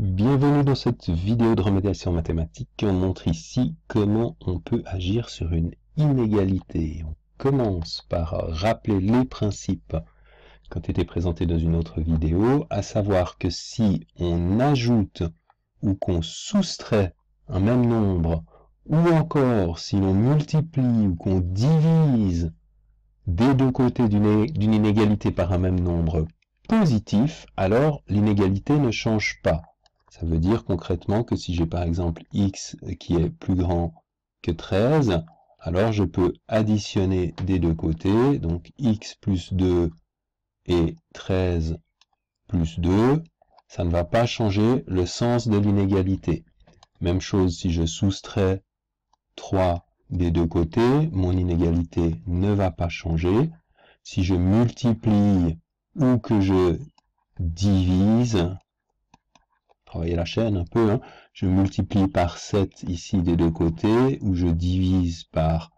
Bienvenue dans cette vidéo de remédiation mathématique. On montre ici comment on peut agir sur une inégalité. On commence par rappeler les principes qui ont été présentés dans une autre vidéo, à savoir que si on ajoute ou qu'on soustrait un même nombre, ou encore si l'on multiplie ou qu'on divise des deux côtés d'une inégalité par un même nombre positif, alors l'inégalité ne change pas. Ça veut dire concrètement que si j'ai par exemple x qui est plus grand que 13, alors je peux additionner des deux côtés, donc x plus 2 et 13 plus 2, ça ne va pas changer le sens de l'inégalité. Même chose si je soustrais 3 des deux côtés, mon inégalité ne va pas changer. Si je multiplie ou que je divise, travailler la chaîne un peu, je multiplie par 7 ici des deux côtés, ou je divise par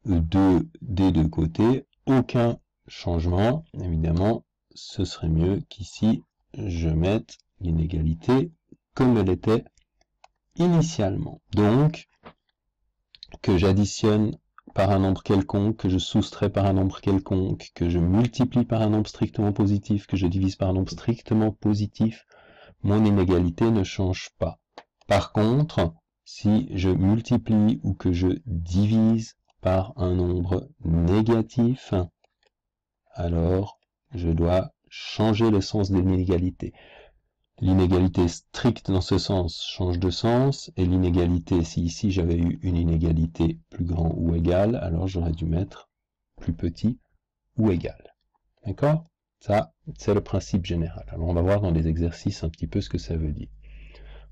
2 des deux côtés, aucun changement. Évidemment, ce serait mieux qu'ici, je mette l'inégalité comme elle était initialement. Donc, que j'additionne par un nombre quelconque, que je soustrais par un nombre quelconque, que je multiplie par un nombre strictement positif, que je divise par un nombre strictement positif, mon inégalité ne change pas. Par contre, si je multiplie ou que je divise par un nombre négatif, alors je dois changer le sens de l'inégalité. L'inégalité stricte dans ce sens change de sens, et l'inégalité, si ici j'avais eu une inégalité plus grand ou égal, alors j'aurais dû mettre plus petit ou égal. D'accord? Ça, c'est le principe général. Alors on va voir dans les exercices un petit peu ce que ça veut dire.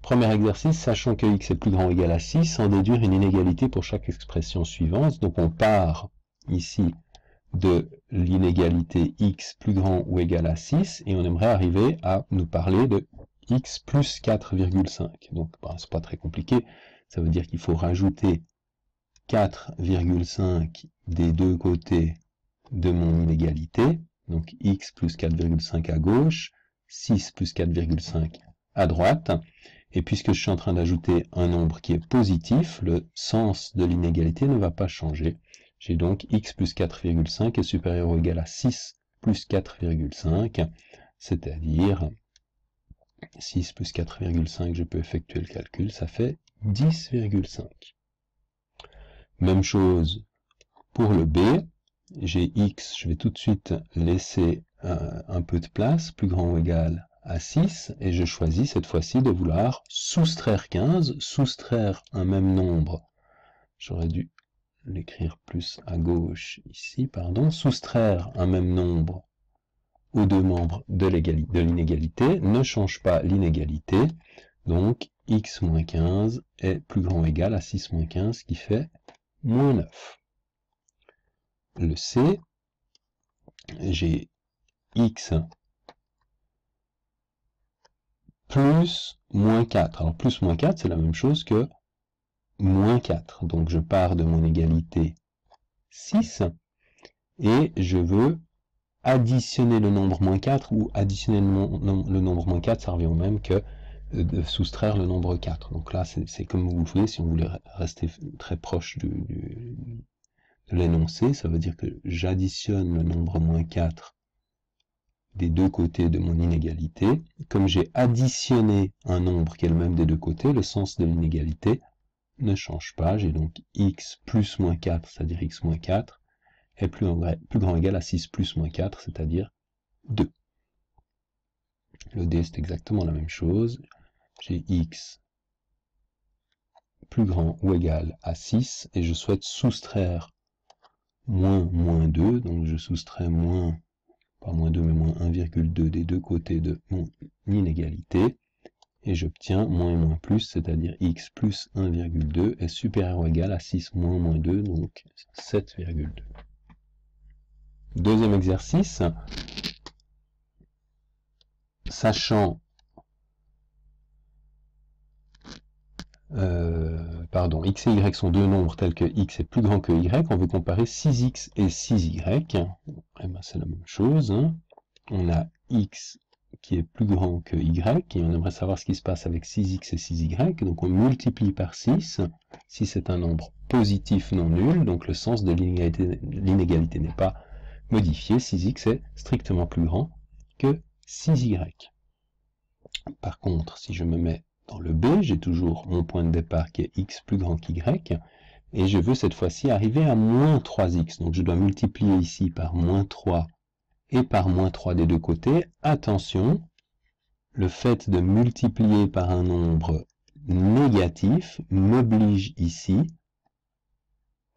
Premier exercice, sachant que x est plus grand ou égal à 6, en déduire une inégalité pour chaque expression suivante. Donc on part ici de l'inégalité x plus grand ou égal à 6, et on aimerait arriver à nous parler de x plus 4,5. Donc, c'est pas très compliqué, ça veut dire qu'il faut rajouter 4,5 des deux côtés de mon inégalité, donc x plus 4,5 à gauche, 6 plus 4,5 à droite, et puisque je suis en train d'ajouter un nombre qui est positif, le sens de l'inégalité ne va pas changer. J'ai donc x plus 4,5 est supérieur ou égal à 6 plus 4,5, c'est-à-dire 6 plus 4,5, je peux effectuer le calcul, ça fait 10,5. Même chose pour le B, j'ai x, je vais tout de suite laisser un peu de place, plus grand ou égal à 6, et je choisis cette fois-ci de vouloir soustraire 15, soustraire un même nombre, j'aurais dû l'écrire plus à gauche ici, pardon, soustraire un même nombre aux deux membres de l'inégalité ne change pas l'inégalité, donc x moins 15 est plus grand ou égal à 6 moins 15 qui fait moins 9. Le C, j'ai x plus moins 4. Alors plus moins 4, c'est la même chose que moins 4. Donc je pars de mon égalité 6 et je veux additionner le nombre moins 4, ou additionner le nombre moins 4, ça revient au même que de soustraire le nombre 4. Donc là, c'est comme vous voulez, si on voulait rester très proche de l'énoncé, ça veut dire que j'additionne le nombre moins 4 des deux côtés de mon inégalité. Comme j'ai additionné un nombre qui est le même des deux côtés, le sens de l'inégalité ne change pas. J'ai donc x plus moins 4, c'est-à-dire x moins 4, est plus grand ou égal à 6 plus moins 4, c'est-à-dire 2. Le D, c'est exactement la même chose. J'ai x plus grand ou égal à 6, et je souhaite soustraire moins 2, donc je soustrais moins, pas moins 2, mais moins 1,2 des deux côtés de mon inégalité, et j'obtiens moins et moins plus, c'est-à-dire x plus 1,2 est supérieur ou égal à 6 moins 2, donc 7,2. Deuxième exercice, sachant x et y sont deux nombres tels que x est plus grand que y, on veut comparer 6x et 6y, et ben c'est la même chose, on a x qui est plus grand que y, et on aimerait savoir ce qui se passe avec 6x et 6y, donc on multiplie par 6, si c'est un nombre positif non nul, donc le sens de l'inégalité n'est pas modifié, 6x est strictement plus grand que 6y. Par contre, si je me mets dans le B, j'ai toujours mon point de départ qui est x plus grand qu'y, et je veux cette fois-ci arriver à moins 3x, donc je dois multiplier ici par moins 3 et par moins 3 des deux côtés. Attention, le fait de multiplier par un nombre négatif m'oblige ici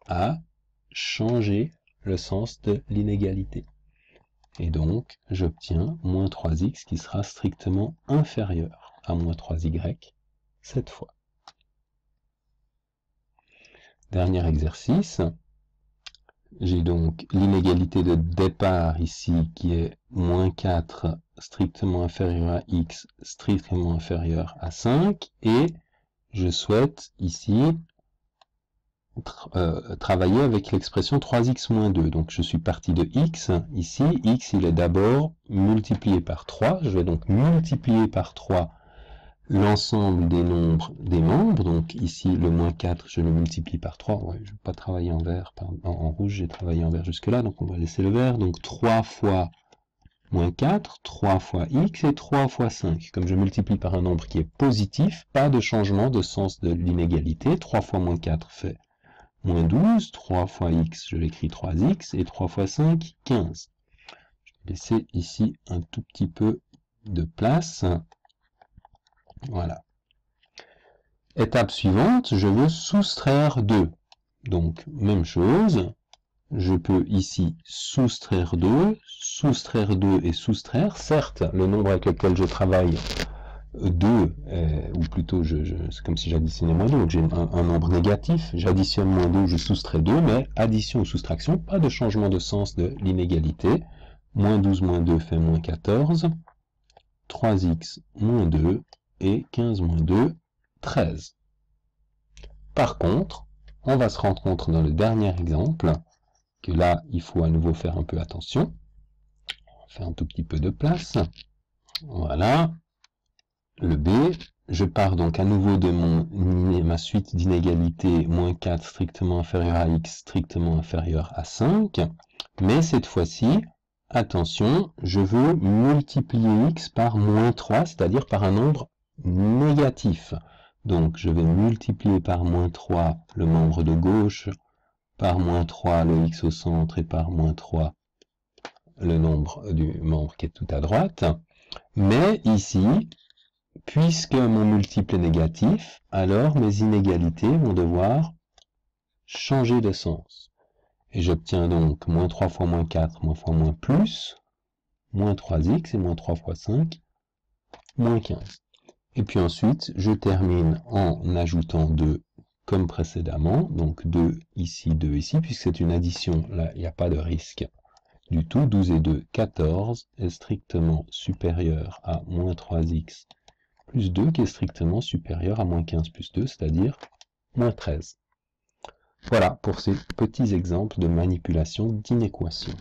à changer le sens de l'inégalité. Et donc, j'obtiens moins 3x qui sera strictement inférieur à moins 3y cette fois. Dernier exercice. J'ai donc l'inégalité de départ ici qui est moins 4 strictement inférieur à x strictement inférieur à 5 et je souhaite ici travailler avec l'expression 3x moins 2. Donc je suis parti de x, ici x il est d'abord multiplié par 3, je vais donc multiplier par 3 l'ensemble des nombres des membres, donc ici le moins 4 je le multiplie par 3, ouais, je ne vais pas travailler en vert, en rouge j'ai travaillé en vert jusque là, donc on va laisser le vert, donc 3 fois moins 4, 3 fois x et 3 fois 5. Comme je multiplie par un nombre qui est positif, pas de changement de sens de l'inégalité, 3 fois moins 4 fait moins 12, 3 fois x, je l'écris 3x, et 3 fois 5, 15. Je vais laisser ici un tout petit peu de place. Voilà. Étape suivante, je veux soustraire 2. Donc, même chose, je peux ici soustraire 2 et soustraire. Certes, le nombre avec lequel je travaille, 2, ou plutôt, c'est comme si j'additionnais moins 2, donc j'ai un nombre négatif, j'additionne moins 2, je soustrais 2, mais addition ou soustraction, pas de changement de sens de l'inégalité. Moins 12 moins 2 fait moins 14, 3x moins 2, et 15 moins 2, 13. Par contre, on va se rendre compte dans le dernier exemple, que là, il faut à nouveau faire un peu attention. On fait un tout petit peu de place. Voilà. Le B, je pars donc à nouveau de ma suite d'inégalités, moins 4 strictement inférieur à x, strictement inférieur à 5. Mais cette fois-ci, attention, je veux multiplier x par moins 3, c'est-à-dire par un nombre négatif. Donc je vais multiplier par moins 3 le membre de gauche, par moins 3 le x au centre et par moins 3 le nombre du membre qui est tout à droite. Mais ici, puisque mon multiple est négatif, alors mes inégalités vont devoir changer de sens. Et j'obtiens donc moins 3 fois moins 4, moins fois moins plus, moins 3x et moins 3 fois 5, moins 15. Et puis ensuite, je termine en ajoutant 2 comme précédemment, donc 2 ici, puisque c'est une addition, là il n'y a pas de risque du tout. 12 et 2, 14 est strictement supérieur à moins 3x plus 2, qui est strictement supérieur à moins 15 plus 2, c'est-à-dire moins 13. Voilà pour ces petits exemples de manipulation d'inéquations.